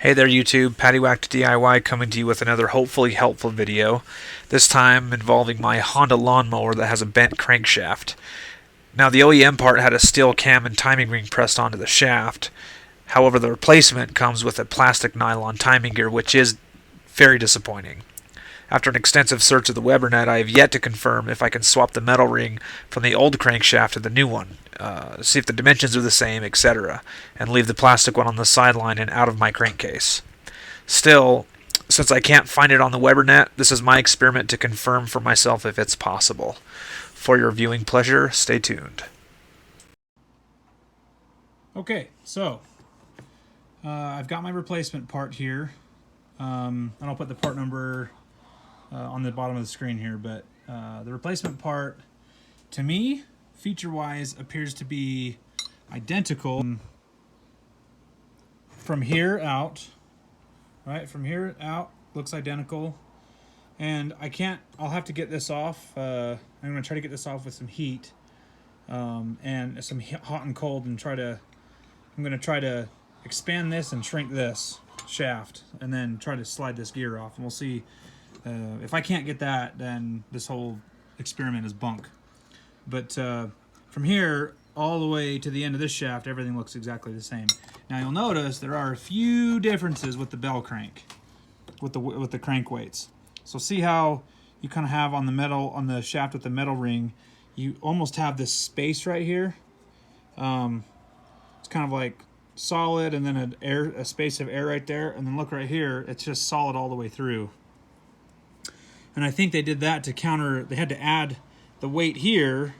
Hey there YouTube, Paddywhacked DIY coming to you with another hopefully helpful video, this time involving my Honda lawnmower that has a bent crankshaft. Now the OEM part had a steel cam and timing ring pressed onto the shaft, however the replacement comes with a plastic nylon timing gear, which is very disappointing. After an extensive search of the Webernet, I have yet to confirm if I can swap the metal ring from the old crankshaft to the new one, see if the dimensions are the same, etc., and leave the plastic one on the sideline and out of my crankcase. Still, since I can't find it on the Webernet, this is my experiment to confirm for myself if it's possible. For your viewing pleasure, stay tuned. Okay, so I've got my replacement part here, and I'll put the part number on the bottom of the screen here, but the replacement part, to me, feature-wise, appears to be identical from here out, right? From here out, looks identical, and I'll have to get this off. I'm going to try to get this off with some heat and some hot and cold, and I'm going to try to expand this and shrink this shaft, and then try to slide this gear off, and we'll see. If I can't get that, then this whole experiment is bunk. But from here all the way to the end of this shaft, everything looks exactly the same. Now you'll notice there are a few differences with the bell crank, with the crank weights. So see how you kind of have on the shaft with the metal ring, you almost have this space right here. It's kind of like solid, and then a space of air right there, and then look right here, it's just solid all the way through. And I think they did that to counter, they had to add the weight here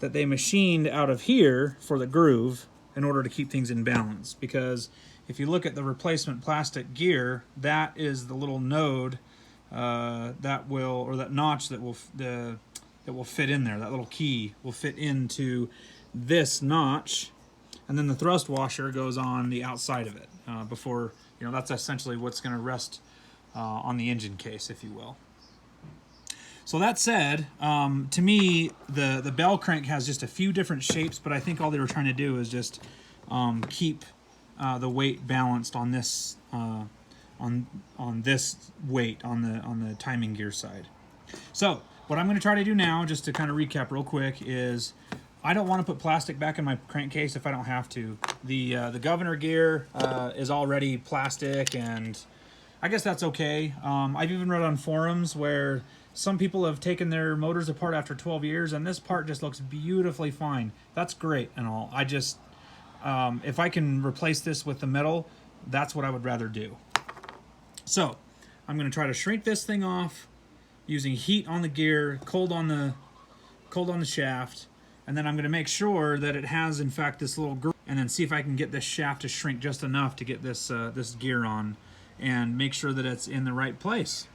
that they machined out of here for the groove in order to keep things in balance. Because if you look at the replacement plastic gear, that is the little node that notch that will fit in there. That little key will fit into this notch, and then the thrust washer goes on the outside of it. Before, that's essentially what's going to rest on the engine case, if you will. So that said, to me, the bell crank has just a few different shapes, but I think all they were trying to do is just keep the weight balanced on this on this weight on the timing gear side. So what I'm going to try to do now, just to kind of recap real quick, is I don't want to put plastic back in my crankcase if I don't have to. The governor gear is already plastic, and I guess that's okay. I've even read on forums where some people have taken their motors apart after 12 years, and this part just looks beautifully fine. That's great and all. I just, if I can replace this with the metal, that's what I would rather do. So I'm going to try to shrink this thing off using heat on the gear, cold on the shaft, and then I'm going to make sure that it has, in fact, this little groove, and then see if I can get this shaft to shrink just enough to get this this gear on, and make sure that it's in the right place.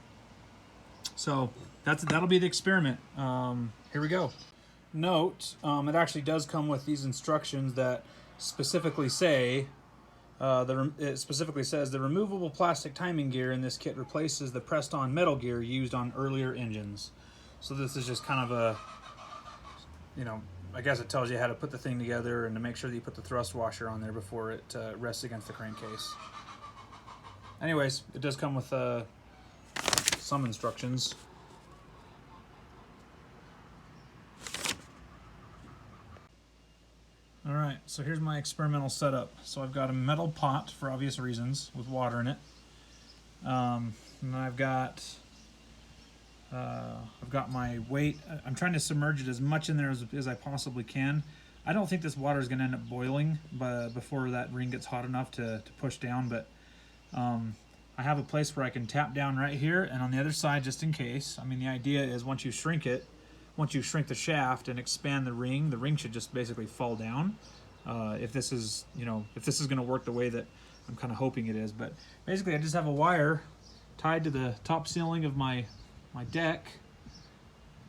So that'll be the experiment. Here we go. Note, it actually does come with these instructions that specifically say, it specifically says the removable plastic timing gear in this kit replaces the pressed-on metal gear used on earlier engines. So this is just kind of a, I guess it tells you how to put the thing together and to make sure that you put the thrust washer on there before it rests against the crankcase. Anyways, it does come with some instructions. All right, so here's my experimental setup. So I've got a metal pot for obvious reasons with water in it. And I've got my weight. I'm trying to submerge it as much in there as I possibly can. I don't think this water is going to end up boiling before that ring gets hot enough to push down, but I have a place where I can tap down right here, and on the other side, just in case. I mean, the idea is once you shrink the shaft and expand the ring should just basically fall down. If this is going to work the way that I'm kind of hoping it is. But basically, I just have a wire tied to the top ceiling of my deck,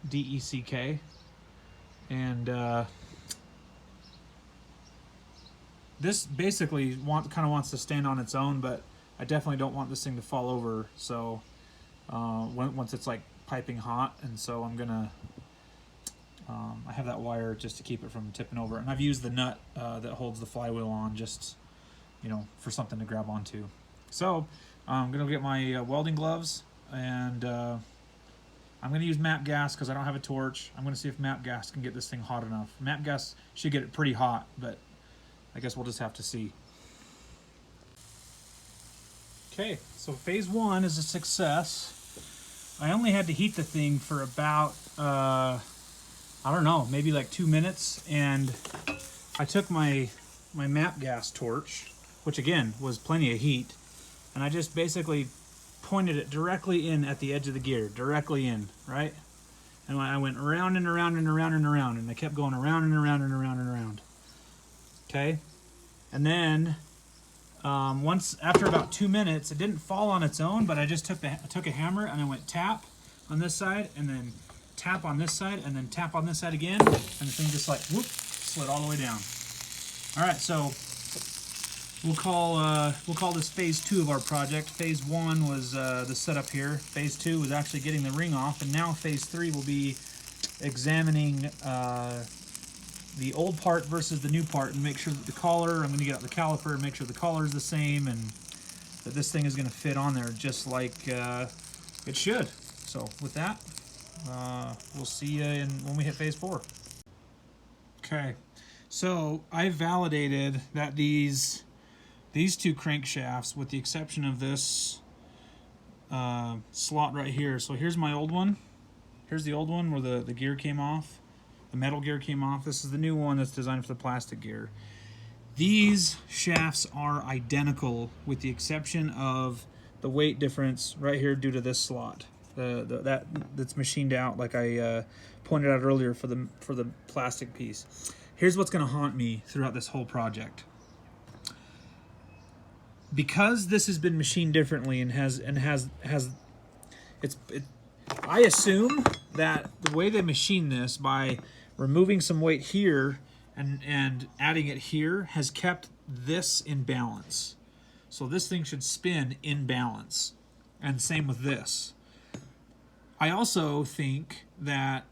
DECK, and this basically kind of wants to stand on its own, but I definitely don't want this thing to fall over. So once it's like piping hot, and so I'm gonna I have that wire just to keep it from tipping over, and I've used the nut that holds the flywheel on, just for something to grab onto. So I'm gonna get my welding gloves, and I'm gonna use MAP gas because I don't have a torch. I'm gonna see if MAP gas can get this thing hot enough. MAP gas should get it pretty hot, but I guess we'll just have to see. Okay, so phase 1 is a success. I only had to heat the thing for about, I don't know, maybe like 2 minutes, and I took my MAP gas torch, which again was plenty of heat, and I just basically pointed it directly in at the edge of the gear, directly in, right? And I went around and around and around and around, and I kept going around and around and around and around. Okay, and then once after about 2 minutes, it didn't fall on its own, but I just took a hammer and I went tap on this side, and then tap on this side, and then tap on this side again, and the thing just like whoop, slid all the way down. All right, so we'll call this phase 2 of our project. Phase 1 was the setup here. Phase 2 was actually getting the ring off, and now phase 3 will be examining the old part versus the new part, and make sure that the collar, I'm going to get out the caliper and make sure the collar is the same, and that this thing is going to fit on there just like it should. So with that, we'll see you when we hit phase 4. Okay, so I validated that these 2 crankshafts, with the exception of this slot right here. So here's my old one. Here's the old one where the gear came off. The metal gear came off. This is the new one that's designed for the plastic gear. These shafts are identical with the exception of the weight difference right here due to this slot. That's machined out like I pointed out earlier for the plastic piece. Here's what's going to haunt me throughout this whole project. Because this has been machined differently I assume that the way they machine this, by removing some weight here and adding it here, has kept this in balance. So this thing should spin in balance, and same with this. I also think that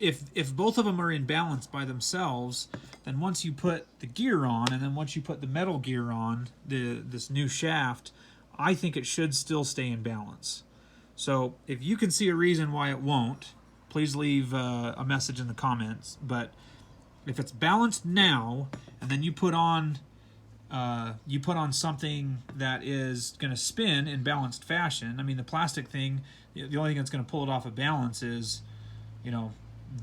if both of them are in balance by themselves, then once you put the gear on, and then once you put the metal gear on, this new shaft, I think it should still stay in balance. So if you can see a reason why it won't, please leave a message in the comments. But if it's balanced now, and then you put on something that is going to spin in balanced fashion, I mean, the plastic thing, the only thing that's going to pull it off of balance is,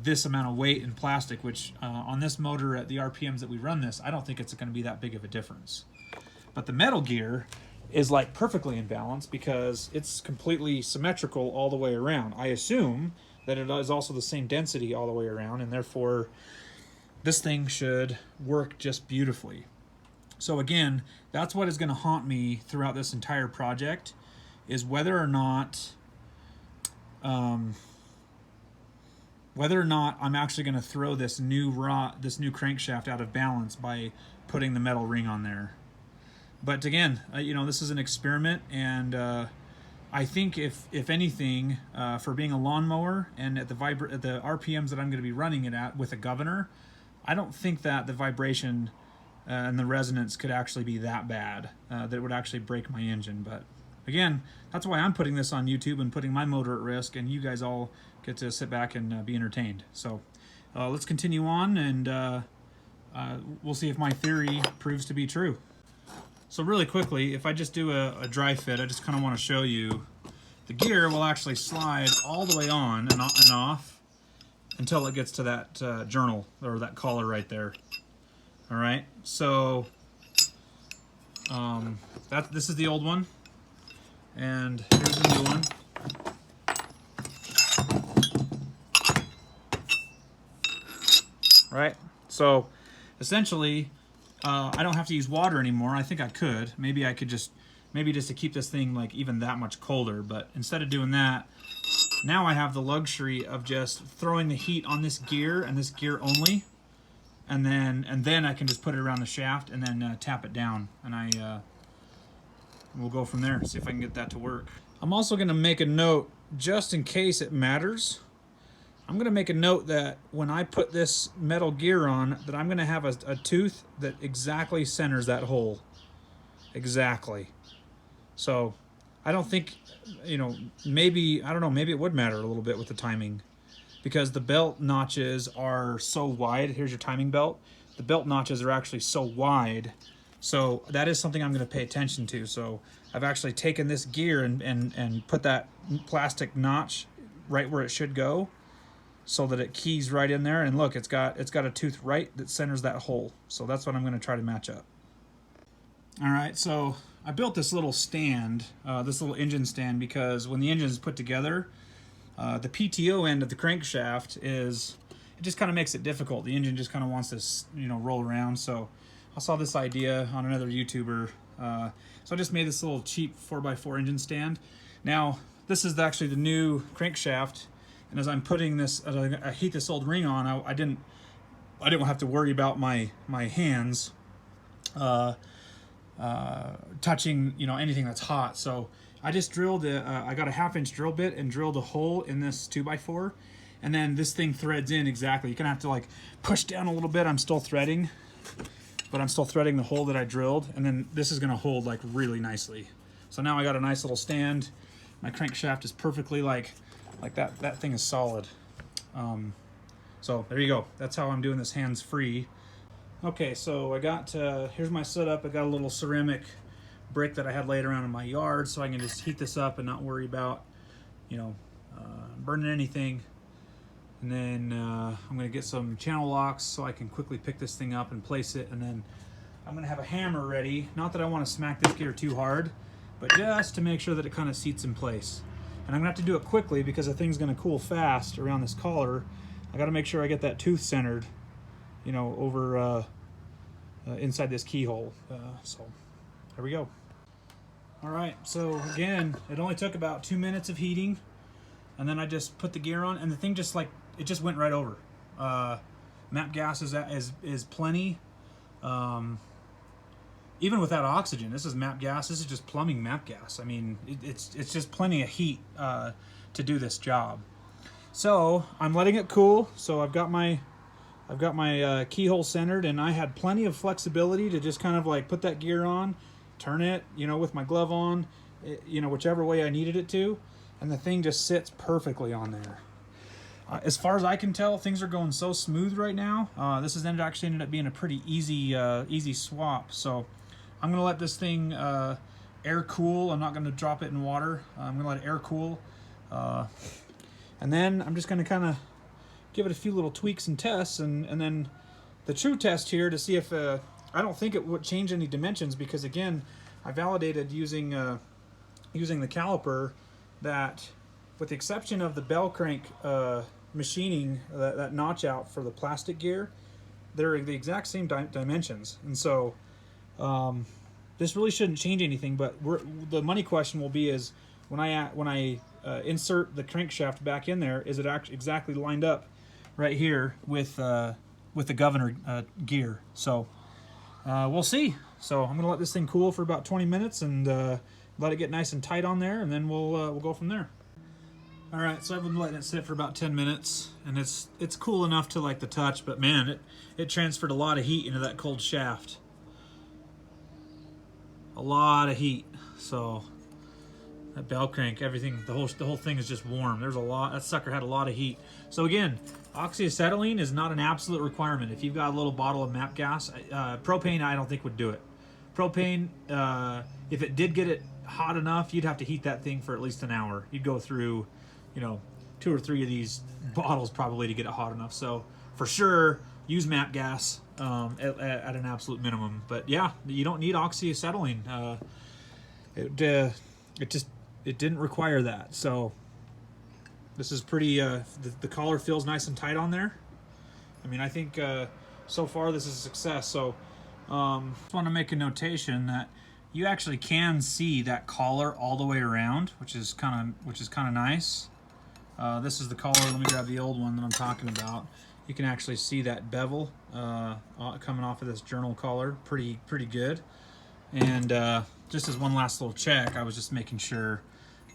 this amount of weight in plastic, which on this motor at the RPMs that we run this, I don't think it's going to be that big of a difference. But the metal gear is like perfectly in balance because it's completely symmetrical all the way around. I assume that it is also the same density all the way around, and therefore this thing should work just beautifully. So again, that's what is going to haunt me throughout this entire project, is whether or not I'm actually going to throw this new crankshaft out of balance by putting the metal ring on there. But again, this is an experiment, and I think if anything, for being a lawnmower and at the RPMs that I'm going to be running it at with a governor, I don't think that the vibration and the resonance could actually be that bad that it would actually break my engine. But again, that's why I'm putting this on YouTube and putting my motor at risk, and you guys all get to sit back and be entertained. So let's continue on, and we'll see if my theory proves to be true. So really quickly, if I just do a dry fit, I just kind of want to show you the gear will actually slide all the way on and off until it gets to that journal, or that collar right there. All right, so this is the old one, and here's the new one. Right, so essentially, I don't have to use water anymore. I think I could. Maybe just to keep this thing like even that much colder. But instead of doing that, now I have the luxury of just throwing the heat on this gear and this gear only, and then I can just put it around the shaft and then tap it down, and we'll go from there. See if I can get that to work. I'm also going to make a note, just in case it matters. I'm going to make a note that when I put this metal gear on, that I'm going to have a tooth that exactly centers that hole. Exactly. So I don't think, you know, maybe, I don't know, maybe it would matter a little bit with the timing, because the belt notches are so wide. Here's your timing belt. The belt notches are actually so wide. So that is something I'm going to pay attention to. So I've actually taken this gear and put that plastic notch right where it should go, so that it keys right in there. And look, it's got a tooth right that centers that hole. So that's what I'm going to try to match up. All right, so I built this little stand, this little engine stand, because when the engine is put together, the PTO end of the crankshaft it just kind of makes it difficult. The engine just kind of wants to, you know, roll around. So I saw this idea on another YouTuber. So I just made this little cheap 4x4 engine stand. Now, this is actually the new crankshaft. And as I'm putting this, as I heat this old ring on, I didn't have to worry about my hands touching, you know, anything that's hot. So I just drilled I got a 1/2-inch drill bit and drilled a hole in this 2x4, and then this thing threads in exactly. You're gonna have to like push down a little bit. I'm still threading, but I'm still threading the hole that I drilled, and then this is gonna hold like really nicely. So now I got a nice little stand. My crankshaft is perfectly like that. That thing is solid. So there you go. That's how I'm doing this hands-free. Okay, so I got, here's my setup. I got a little ceramic brick that I had laid around in my yard, so I can just heat this up and not worry about, you know, burning anything. And then I'm gonna get some channel locks so I can quickly pick this thing up and place it. And then I'm gonna have a hammer ready. Not that I wanna smack this gear too hard, but just to make sure that it kind of seats in place. And I'm gonna have to do it quickly because the thing's gonna cool fast around this collar. I gotta make sure I get that tooth centered, you know, over inside this keyhole. So there we go. All right, so again, it only took about 2 minutes of heating, and then I just put the gear on, and the thing just like, it just went right over. MAP gas is plenty. Even without oxygen, this is MAP gas. This is just plumbing MAP gas. I mean, it's just plenty of heat to do this job. So I'm letting it cool. So I've got my keyhole centered, and I had plenty of flexibility to just kind of like put that gear on, turn it, you know, with my glove on, you know, whichever way I needed it to, and the thing just sits perfectly on there. As far as I can tell, things are going so smooth right now. This has actually ended up being a pretty easy swap. So I'm gonna let this thing air cool. I'm not gonna drop it in water. I'm gonna let it air cool, and then I'm just gonna kind of give it a few little tweaks and tests, and then the true test here to see if I don't think it would change any dimensions, because again, I validated using the caliper that, with the exception of the bell crank machining, that notch out for the plastic gear, they're the exact same dimensions, and so this really shouldn't change anything. But the money question will be is when I insert the crankshaft back in there, is it actually exactly lined up right here with the governor gear? So we'll see. So I'm gonna let this thing cool for about 20 minutes and let it get nice and tight on there, and then we'll go from there. All right, so I've been letting it sit for about 10 minutes, and it's cool enough to like the touch, but man, it transferred a lot of heat into that cold shaft. A lot of heat. So that bell crank, everything, the whole thing is just warm. There's a lot. That sucker had a lot of heat. So again, oxyacetylene is not an absolute requirement. If you've got a little bottle of MAP gas, propane I don't think would do it. Propane, if it did get it hot enough, you'd have to heat that thing for at least an hour. You'd go through, you know, 2 or 3 of these bottles probably to get it hot enough. So for sure, use MAP gas at an absolute minimum. But yeah, you don't need oxyacetylene. It didn't require that. So this is pretty, the collar feels nice and tight on there. I mean, I think so far this is a success. So just want to make a notation that you actually can see that collar all the way around, which is kind of nice. This is the collar. Let me grab the old one that I'm talking about. You can actually see that bevel coming off of this journal collar. Pretty good. And just as one last little check, I was just making sure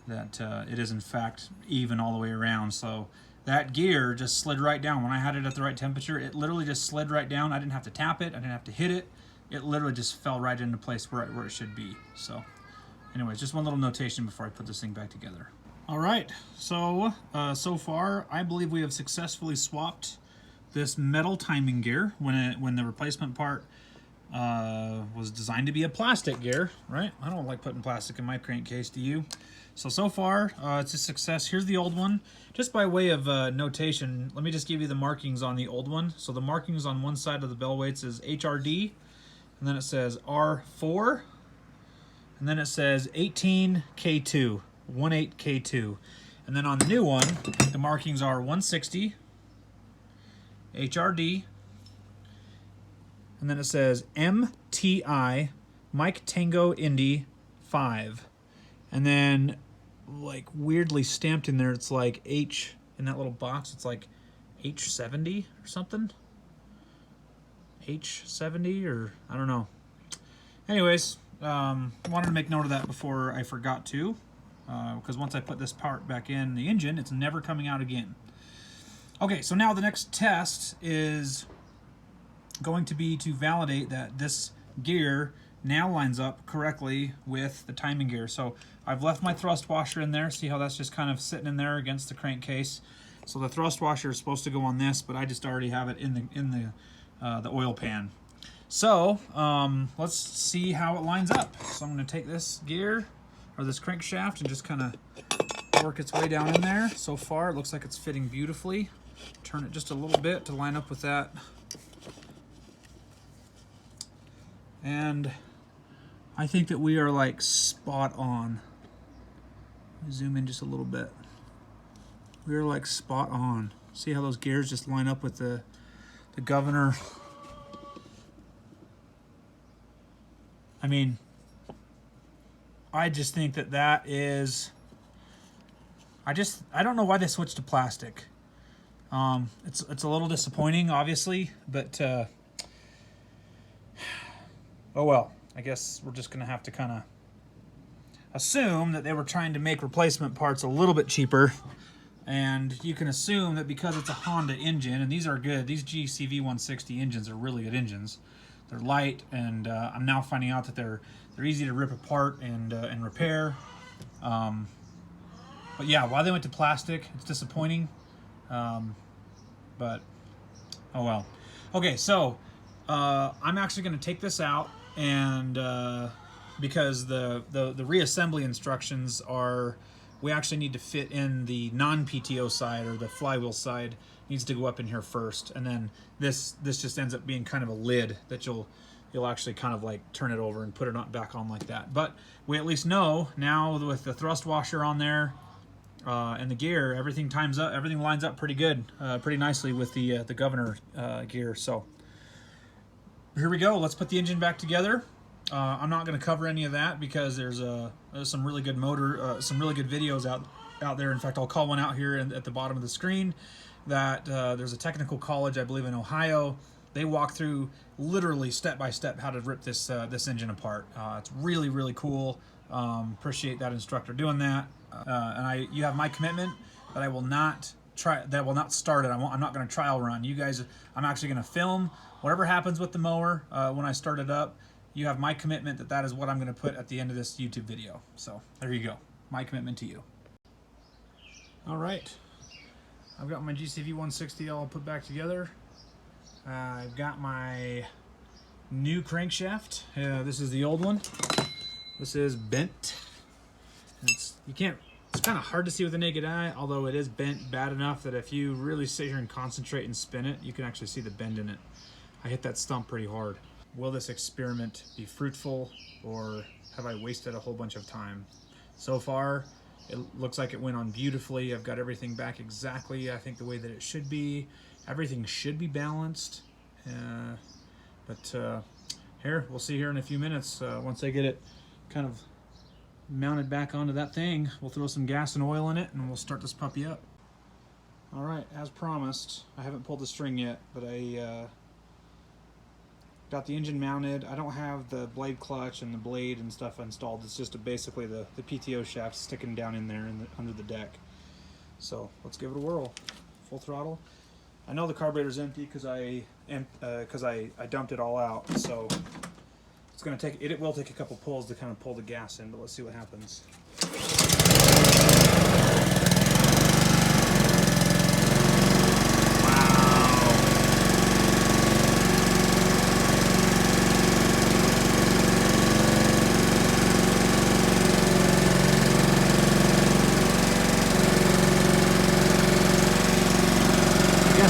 that it is in fact even all the way around. So that gear just slid right down. When I had it at the right temperature, it literally just slid right down. I didn't have to tap it. I didn't have to hit it. It literally just fell right into place where it should be. So anyways, just one little notation before I put this thing back together. All right, so far I believe we have successfully swapped this metal timing gear when the replacement part was designed to be a plastic gear, right? I don't like putting plastic in my crankcase, do you? So far, it's a success. Here's the old one. Just by way of notation, let me just give you the markings on the old one. So the markings on one side of the bell weights is HRD, and then it says R4, and then it says 18K2, 18K2. And then on the new one, the markings are 160, HRD, and then it says MTI, Mike Tango Indy 5. And then, like, weirdly stamped in there, it's like H, in that little box, it's like H70 or something. H70 or, I don't know. Anyways, wanted to make note of that before I forgot to, because once I put this part back in the engine, it's never coming out again. Okay, so now the next test is going to be to validate that this gear now lines up correctly with the timing gear. So I've left my thrust washer in there. See how that's just kind of sitting in there against the crankcase. So the thrust washer is supposed to go on this, but I just already have it in the oil pan. So let's see how it lines up. So I'm going to take this gear or this crankshaft and just kind of work its way down in there. So far it looks like it's fitting beautifully. Turn it just a little bit to line up with that. And I think that we are like spot on. Zoom in just a little bit. We are like spot on. See how those gears just line up with the governor. I mean, I just think that is, I don't know why they switched to plastic. It's a little disappointing, obviously, but oh well. I guess we're just going to have to kind of assume that they were trying to make replacement parts a little bit cheaper. And you can assume that because it's a Honda engine, and these are good, these GCV160 engines are really good engines. They're light, and I'm now finding out that they're easy to rip apart and repair. But yeah, why they went to plastic, it's disappointing. But oh well. Okay, so I'm actually going to take this out, and because the reassembly instructions are, we actually need to fit in the non-PTO side, or the flywheel side needs to go up in here first, and then this just ends up being kind of a lid that you'll actually kind of like turn it over and put it back on like that. But we at least know now with the thrust washer on there and the gear, everything lines up pretty good, pretty nicely with the governor gear. So here we go. Let's put the engine back together. I'm not going to cover any of that because there's some really good some really good videos out there. In fact, I'll call one out here at the bottom of the screen. That there's a technical college, I believe, in Ohio. They walk through literally step by step how to rip this engine apart. It's really, really cool. Appreciate that instructor doing that. And you have my commitment that I will not start it. I'm not going to trial run. You guys, I'm actually going to film whatever happens with the mower when I start it up. You have my commitment that is what I'm going to put at the end of this YouTube video. So there you go. My commitment to you. All right. I've got my GCV160 all put back together. I've got my new crankshaft. This is the old one. This is bent. It's kind of hard to see with the naked eye, although it is bent bad enough that if you really sit here and concentrate and spin it, you can actually see the bend in it. I hit that stump pretty hard. Will this experiment be fruitful, or have I wasted a whole bunch of time? So far, it looks like it went on beautifully. I've got everything back exactly, I think, the way that it should be. Everything should be balanced. But here, we'll see here in a few minutes. Once I get it kind of mounted back onto that thing, we'll throw some gas and oil in it, and we'll start this puppy up. All right, as promised, I haven't pulled the string yet, but I got the engine mounted. I don't have the blade clutch and the blade and stuff installed. It's just basically the PTO shaft sticking down in there under the deck. So let's give it a whirl. Full throttle. I know the carburetor's empty because I dumped it all out. So It's going to take, it will take a couple pulls to kind of pull the gas in, but let's see what happens.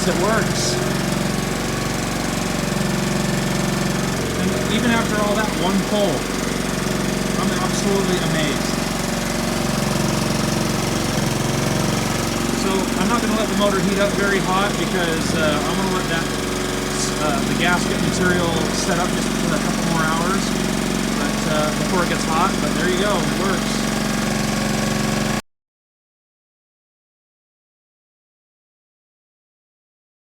It works. And even after all that one pull, I'm absolutely amazed. So I'm not going to let the motor heat up very hot because I'm going to let that the gasket material set up just for a couple more hours, but before it gets hot. But there you go, it works.